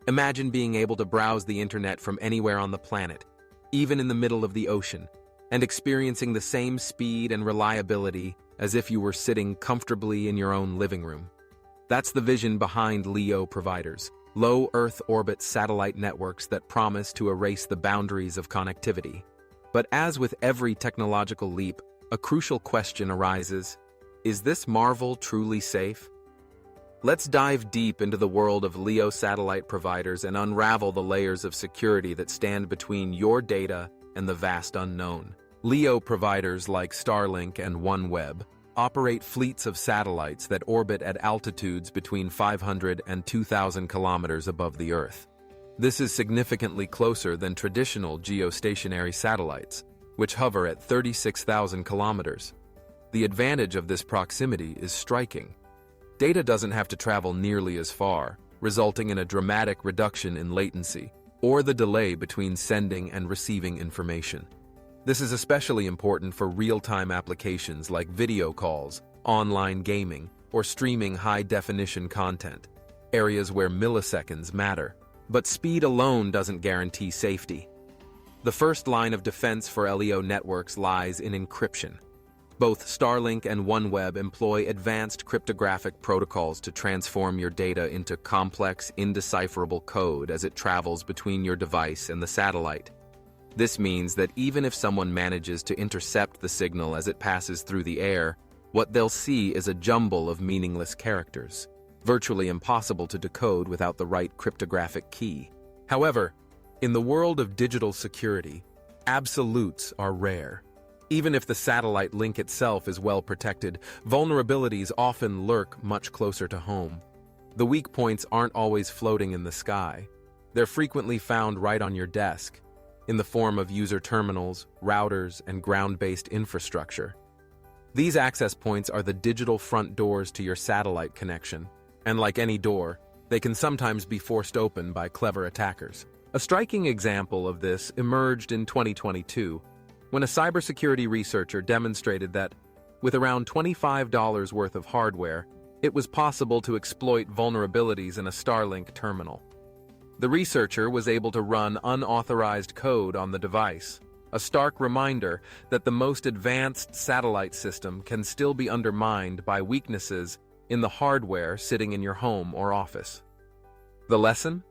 Imagine being able to browse the internet from anywhere on the planet, even in the middle of the ocean, and experiencing the same speed and reliability as if you were sitting comfortably in your own living room. That's the vision behind LEO providers, low Earth orbit satellite networks that promise to erase the boundaries of connectivity. But as with every technological leap, a crucial question arises: is this marvel truly safe? Let's dive deep into the world of LEO satellite providers and unravel the layers of security that stand between your data and the vast unknown. LEO providers like Starlink and OneWeb operate fleets of satellites that orbit at altitudes between 500 and 2,000 kilometers above the Earth. This is significantly closer than traditional geostationary satellites, which hover at 36,000 kilometers. The advantage of this proximity is striking. Data doesn't have to travel nearly as far, resulting in a dramatic reduction in latency, or the delay between sending and receiving information. This is especially important for real-time applications like video calls, online gaming, or streaming high-definition content, areas where milliseconds matter. But speed alone doesn't guarantee safety. The first line of defense for LEO networks lies in encryption. Both Starlink and OneWeb employ advanced cryptographic protocols to transform your data into complex, indecipherable code as it travels between your device and the satellite. This means that even if someone manages to intercept the signal as it passes through the air, what they'll see is a jumble of meaningless characters, virtually impossible to decode without the right cryptographic key. However, in the world of digital security, absolutes are rare. Even if the satellite link itself is well protected, vulnerabilities often lurk much closer to home. The weak points aren't always floating in the sky. They're frequently found right on your desk, in the form of user terminals, routers, and ground-based infrastructure. These access points are the digital front doors to your satellite connection, and like any door, they can sometimes be forced open by clever attackers. A striking example of this emerged in 2022, when a cybersecurity researcher demonstrated that, with around $25 worth of hardware, it was possible to exploit vulnerabilities in a Starlink terminal. The researcher was able to run unauthorized code on the device, a stark reminder that the most advanced satellite system can still be undermined by weaknesses in the hardware sitting in your home or office. The lesson?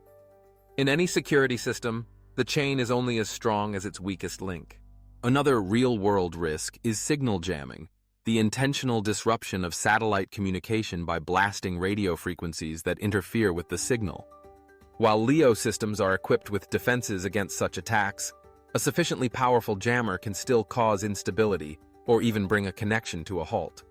In any security system, the chain is only as strong as its weakest link. Another real-world risk is signal jamming, the intentional disruption of satellite communication by blasting radio frequencies that interfere with the signal. While LEO systems are equipped with defenses against such attacks, a sufficiently powerful jammer can still cause instability or even bring a connection to a halt.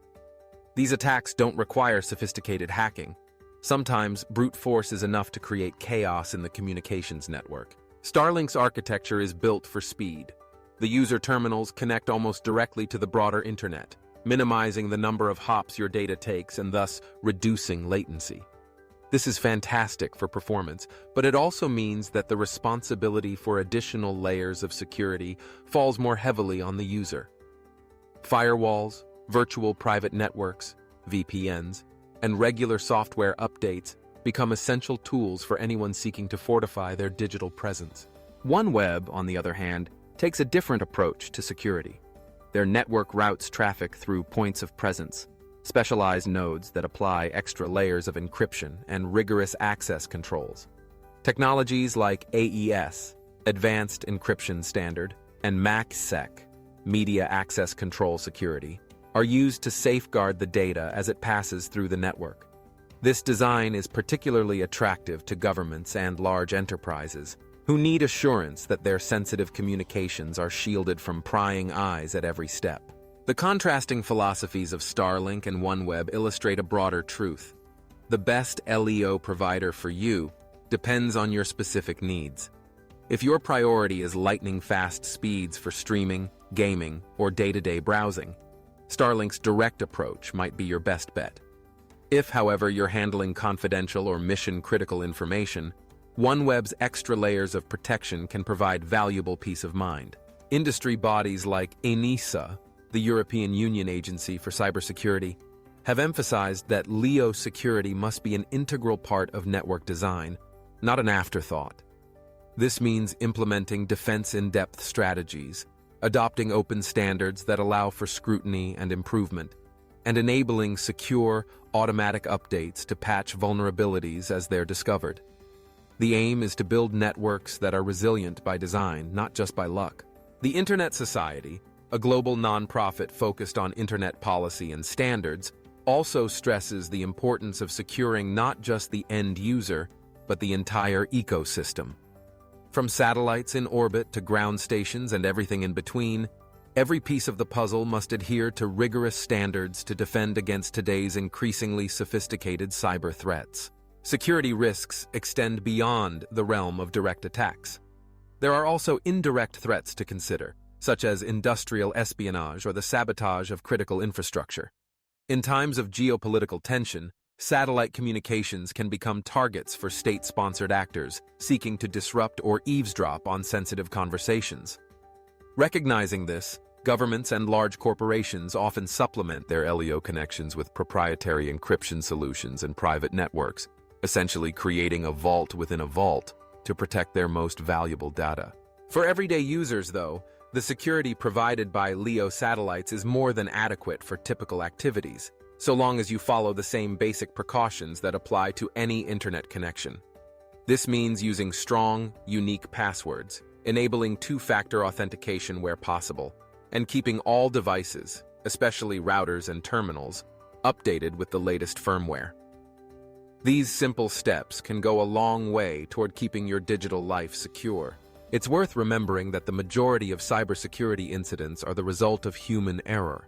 These attacks don't require sophisticated hacking. Sometimes brute force is enough to create chaos in the communications network. Starlink's architecture is built for speed. The user terminals connect almost directly to the broader internet, minimizing the number of hops your data takes and thus reducing latency. This is fantastic for performance, but it also means that the responsibility for additional layers of security falls more heavily on the user. Firewalls, virtual private networks, VPNs, and regular software updates become essential tools for anyone seeking to fortify their digital presence. OneWeb, on the other hand, takes a different approach to security. Their network routes traffic through points of presence, specialized nodes that apply extra layers of encryption and rigorous access controls. Technologies like AES, Advanced Encryption Standard, and MACsec, Media Access Control Security, are used to safeguard the data as it passes through the network. This design is particularly attractive to governments and large enterprises, who need assurance that their sensitive communications are shielded from prying eyes at every step. The contrasting philosophies of Starlink and OneWeb illustrate a broader truth. The best LEO provider for you depends on your specific needs. If your priority is lightning-fast speeds for streaming, gaming, or day-to-day browsing, Starlink's direct approach might be your best bet. If, however, you're handling confidential or mission-critical information, OneWeb's extra layers of protection can provide valuable peace of mind. Industry bodies like ENISA, the European Union Agency for Cybersecurity, have emphasized that LEO security must be an integral part of network design, not an afterthought. This means implementing defense-in-depth strategies, adopting open standards that allow for scrutiny and improvement, and enabling secure, automatic updates to patch vulnerabilities as they're discovered. The aim is to build networks that are resilient by design, not just by luck. The Internet Society, a global nonprofit focused on Internet policy and standards, also stresses the importance of securing not just the end user, but the entire ecosystem. From satellites in orbit to ground stations and everything in between, every piece of the puzzle must adhere to rigorous standards to defend against today's increasingly sophisticated cyber threats. Security risks extend beyond the realm of direct attacks. There are also indirect threats to consider, such as industrial espionage or the sabotage of critical infrastructure. In times of geopolitical tension, satellite communications can become targets for state-sponsored actors seeking to disrupt or eavesdrop on sensitive conversations. Recognizing this, governments and large corporations often supplement their LEO connections with proprietary encryption solutions and private networks, essentially creating a vault within a vault to protect their most valuable data. For everyday users, though, the security provided by LEO satellites is more than adequate for typical activities, so long as you follow the same basic precautions that apply to any internet connection. This means using strong, unique passwords, enabling two-factor authentication where possible, and keeping all devices, especially routers and terminals, updated with the latest firmware. These simple steps can go a long way toward keeping your digital life secure. It's worth remembering that the majority of cybersecurity incidents are the result of human error.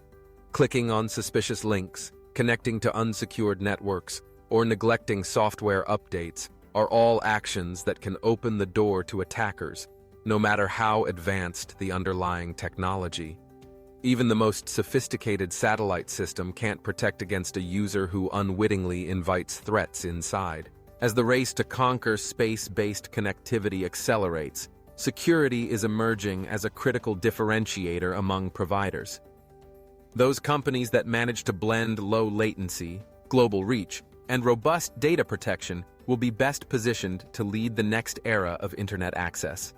Clicking on suspicious links, connecting to unsecured networks, or neglecting software updates are all actions that can open the door to attackers, no matter how advanced the underlying technology. Even the most sophisticated satellite system can't protect against a user who unwittingly invites threats inside. As the race to conquer space-based connectivity accelerates, security is emerging as a critical differentiator among providers. Those companies that manage to blend low latency, global reach, and robust data protection will be best positioned to lead the next era of internet access.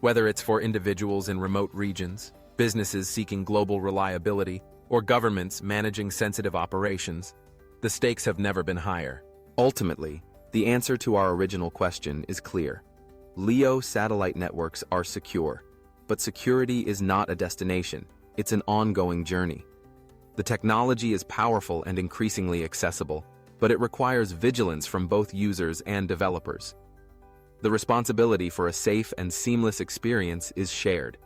Whether it's for individuals in remote regions, businesses seeking global reliability, or governments managing sensitive operations, the stakes have never been higher. Ultimately, the answer to our original question is clear. LEO satellite networks are secure, but security is not a destination. It's an ongoing journey. The technology is powerful and increasingly accessible, but it requires vigilance from both users and developers. The responsibility for a safe and seamless experience is shared.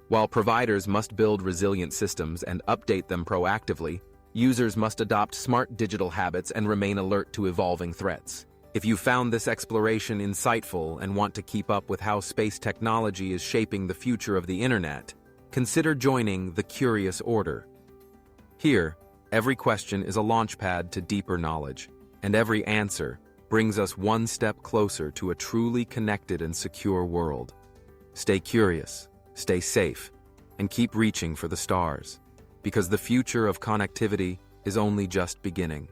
While providers must build resilient systems and update them proactively, users must adopt smart digital habits and remain alert to evolving threats. If you found this exploration insightful and want to keep up with how space technology is shaping the future of the internet, consider joining the Curious Order. Here, every question is a launchpad to deeper knowledge, and every answer brings us one step closer to a truly connected and secure world. Stay curious, stay safe, and keep reaching for the stars, because the future of connectivity is only just beginning.